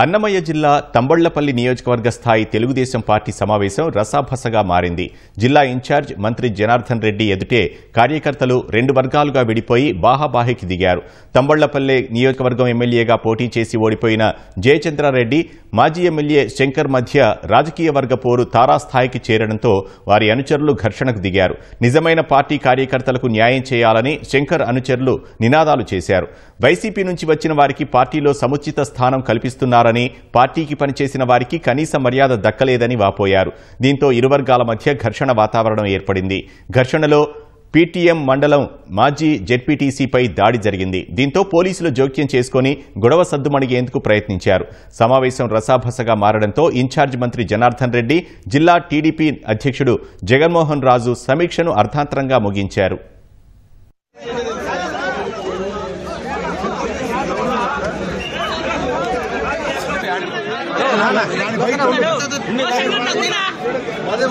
అన్నమయ్య జిల్లా తంబళ్లపల్లి నియోజకవర్గ స్థాయి తెలుగుదేశం పార్టీ సమావేశం రసాభసగా మారింది. జిల్లా ఇన్ఛార్జ్ మంత్రి జనార్దన్ రెడ్డి ఎదుటే కార్యకర్తలు రెండు వర్గాలుగా విడిపోయి బాహాబాహికి దిగారు. తంబళ్లపల్లి నియోజకవర్గం ఎమ్మెల్యేగా పోటీ చేసి ఓడిపోయిన జయచంద్రారెడ్డి, మాజీ ఎమ్మెల్యే శంకర్ మధ్య రాజకీయ వర్గ పోరు తారాస్థాయికి చేరడంతో వారి అనుచరులు ఘర్షణకు దిగారు. నిజమైన పార్టీ కార్యకర్తలకు న్యాయం చేయాలని శంకర్ అనుచరులు నినాదాలు చేశారు. వైసీపీ నుంచి వచ్చిన వారికి పార్టీలో సముచిత స్థానం కల్పిస్తున్నారని, పార్టీకి పనిచేసిన వారికి కనీస మర్యాద దక్కలేదని వాపోయారు. దీంతో ఇరు వర్గాల మధ్య ఘర్షణ వాతావరణం ఏర్పడింది. ఘర్షణలో పీటీఎం మండలం మాజీ జెడ్పీటీసీపై దాడి జరిగింది. దీంతో పోలీసులు జోక్యం చేసుకుని గొడవ సద్దుమణిగేందుకు ప్రయత్నించారు. సమావేశం రసాభసగా మారడంతో ఇన్ఛార్జ్ మంత్రి జనార్దన్ రెడ్డి, జిల్లా టీడీపీ అధ్యక్షుడు జగన్మోహన్ రాజు సమీక్షను అర్థాంతరంగా ముగించారు. అదే